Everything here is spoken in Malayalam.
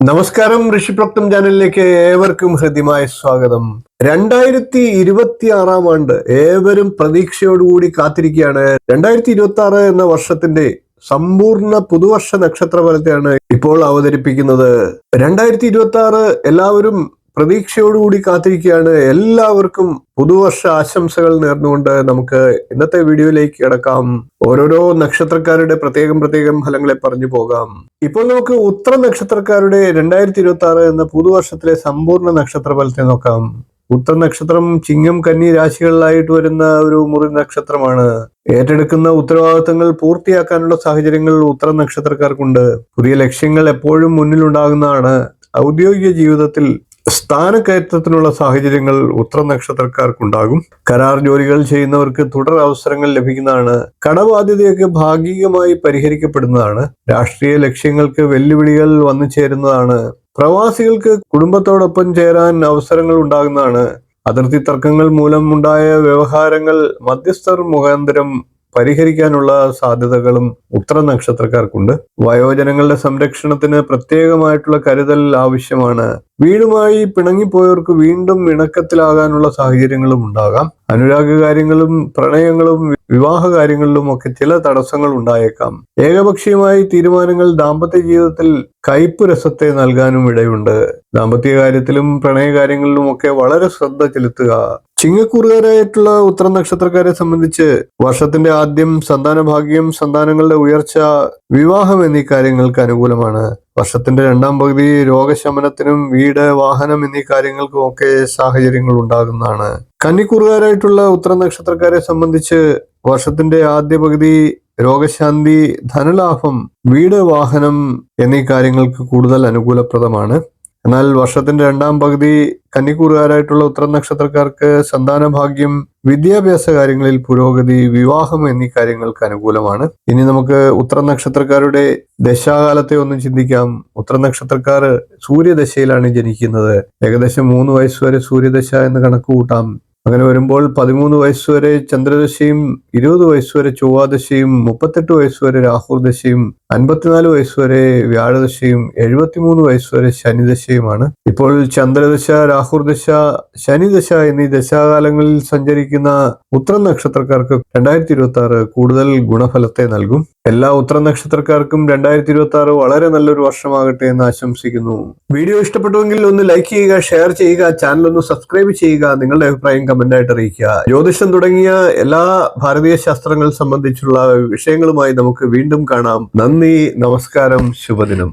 നമസ്കാരം, ഋഷിപ്രോക്തം ചാനലിലേക്ക് ഏവർക്കും ഹൃദ്യമായ സ്വാഗതം. 2026 ആണ്ട് ഏവരും പ്രതീക്ഷയോടുകൂടി കാത്തിരിക്കുകയാണ്. 2026 എന്ന വർഷത്തിന്റെ സമ്പൂർണ്ണ പുതുവർഷ നക്ഷത്രഫലത്തെയാണ് ഇപ്പോൾ അവതരിപ്പിക്കുന്നത്. 2026 എല്ലാവരും പ്രതീക്ഷയോടുകൂടി കാത്തിരിക്കുകയാണ്. എല്ലാവർക്കും പുതുവർഷ ആശംസകൾ നേർന്നുകൊണ്ട് നമുക്ക് ഇന്നത്തെ വീഡിയോയിലേക്ക് കിടക്കാം. ഓരോരോ നക്ഷത്രക്കാരുടെ പ്രത്യേകം ഫലങ്ങളെ പറഞ്ഞു പോകാം. ഇപ്പോൾ നമുക്ക് ഉത്തര നക്ഷത്രക്കാരുടെ 2026 എന്ന പുതുവർഷത്തിലെ സമ്പൂർണ്ണ നക്ഷത്രഫലത്തെ നോക്കാം. ഉത്തര നക്ഷത്രം ചിങ്ങം കന്നി രാശികളിലായിട്ട് വരുന്ന ഒരു മുറി നക്ഷത്രമാണ്. ഏറ്റെടുക്കുന്ന ഉത്തരവാദിത്തങ്ങൾ പൂർത്തിയാക്കാനുള്ള സാഹചര്യങ്ങൾ ഉത്തര നക്ഷത്രക്കാർക്കുണ്ട്. പുതിയ ലക്ഷ്യങ്ങൾ എപ്പോഴും മുന്നിലുണ്ടാകുന്നതാണ്. ഔദ്യോഗിക ജീവിതത്തിൽ സ്ഥാനക്കയറ്റത്തിനുള്ള സാഹചര്യങ്ങൾ ഉത്തര നക്ഷത്രക്കാർക്കുണ്ടാകും. കരാർ ജോലികൾ ചെയ്യുന്നവർക്ക് തുടർ അവസരങ്ങൾ ലഭിക്കുന്നതാണ്. കടബാധ്യതയൊക്കെ ഭാഗികമായി പരിഹരിക്കപ്പെടുന്നതാണ്. രാഷ്ട്രീയ ലക്ഷ്യങ്ങൾക്ക് വെല്ലുവിളികൾ വന്നു ചേരുന്നതാണ്. പ്രവാസികൾക്ക് കുടുംബത്തോടൊപ്പം ചേരാൻ അവസരങ്ങൾ ഉണ്ടാകുന്നതാണ്. അതിർത്തി തർക്കങ്ങൾ മൂലം ഉണ്ടായ വ്യവഹാരങ്ങൾ മധ്യസ്ഥർ മുഖാന്തരം പരിഹരിക്കാനുള്ള സാധ്യതകളും ഉത്തര നക്ഷത്രക്കാർക്കുണ്ട്. വയോജനങ്ങളുടെ സംരക്ഷണത്തിന് പ്രത്യേകമായിട്ടുള്ള കരുതൽ ആവശ്യമാണ്. വീടുമായി പിണങ്ങിപ്പോയവർക്ക് വീണ്ടും ഇണക്കത്തിലാകാനുള്ള സാഹചര്യങ്ങളും ഉണ്ടാകാം. അനുരാഗ കാര്യങ്ങളും പ്രണയങ്ങളും വിവാഹ കാര്യങ്ങളിലും ഒക്കെ ചില തടസ്സങ്ങൾ ഉണ്ടായേക്കാം. ഏകപക്ഷീയമായി തീരുമാനങ്ങൾ ദാമ്പത്യ ജീവിതത്തിൽ കയ്പ് രസത്തെ നൽകാനും ഇടയുണ്ട്. ദാമ്പത്യ കാര്യത്തിലും പ്രണയകാര്യങ്ങളിലും ഒക്കെ വളരെ ശ്രദ്ധ ചെലുത്തുക. ചിങ്ങക്കൂറുകാരായിട്ടുള്ള ഉത്തര നക്ഷത്രക്കാരെ സംബന്ധിച്ച് വർഷത്തിന്റെ ആദ്യം സന്താനഭാഗ്യം, സന്താനങ്ങളുടെ ഉയർച്ച, വിവാഹം എന്നീ കാര്യങ്ങൾക്ക് അനുകൂലമാണ്. വർഷത്തിന്റെ രണ്ടാം പകുതി രോഗശമനത്തിനും വീട്, വാഹനം എന്നീ കാര്യങ്ങൾക്കും ഒക്കെ സാഹചര്യങ്ങൾ ഉണ്ടാകുന്നതാണ്. കന്നിക്കൂറുകാരായിട്ടുള്ള ഉത്തര നക്ഷത്രക്കാരെ സംബന്ധിച്ച് വർഷത്തിന്റെ ആദ്യ പകുതി രോഗശാന്തി, ധനലാഭം, വീട്, വാഹനം എന്നീ കാര്യങ്ങൾക്ക് കൂടുതൽ അനുകൂലപ്രദമാണ്. എന്നാൽ വർഷത്തിന്റെ രണ്ടാം പകുതി കന്നിക്കൂറുകാരായിട്ടുള്ള ഉത്തര നക്ഷത്രക്കാർക്ക് സന്താനഭാഗ്യം, വിദ്യാഭ്യാസ കാര്യങ്ങളിൽ പുരോഗതി, വിവാഹം എന്നീ കാര്യങ്ങൾക്ക് അനുകൂലമാണ്. ഇനി നമുക്ക് ഉത്തര നക്ഷത്രക്കാരുടെ ദശാകാലത്തെ ഒന്ന് ചിന്തിക്കാം. ഉത്തര നക്ഷത്രക്കാർ സൂര്യദശയിലാണ് ജനിക്കുന്നത്. ഏകദേശം 3 വയസ്സ് വരെ സൂര്യദശ എന്ന് കണക്ക് കൂട്ടാം. അങ്ങനെ വരുമ്പോൾ 13 വയസ്സ് വരെ ചന്ദ്രദശയും, 20 വയസ്സ് വരെ ചൊവ്വാദശയും, 38 വയസ്സ് വരെ രാഹുർദശയും, 54 വയസ്സ് വരെ വ്യാഴദശയും, 73 വയസ്സ് വരെ ശനിദശയുമാണ്. ഇപ്പോൾ ചന്ദ്രദശ, രാഹുർദശ, ശനിദശ എന്നീ ദശാകാലങ്ങളിൽ സഞ്ചരിക്കുന്ന ഉത്തര നക്ഷത്രക്കാർക്ക് 2026 കൂടുതൽ ഗുണഫലത്തെ നൽകും. എല്ലാ ഉത്തര നക്ഷത്രക്കാർക്കും 2026 വളരെ നല്ലൊരു വർഷമാകട്ടെ എന്ന് ആശംസിക്കുന്നു. വീഡിയോ ഇഷ്ടപ്പെട്ടുവെങ്കിൽ ഒന്ന് ലൈക്ക് ചെയ്യുക, ഷെയർ ചെയ്യുക, ചാനൽ ഒന്ന് സബ്സ്ക്രൈബ് ചെയ്യുക, നിങ്ങളുടെ അഭിപ്രായം കമന്റായിട്ട് അറിയിക്കുക. ജ്യോതിഷം തുടങ്ങിയ എല്ലാ ഭാരതീയ ശാസ്ത്രങ്ങൾ സംബന്ധിച്ചുള്ള വിഷയങ്ങളുമായി നമുക്ക് വീണ്ടും കാണാം. നന്ദി, നമസ്കാരം, ശുഭദിനം.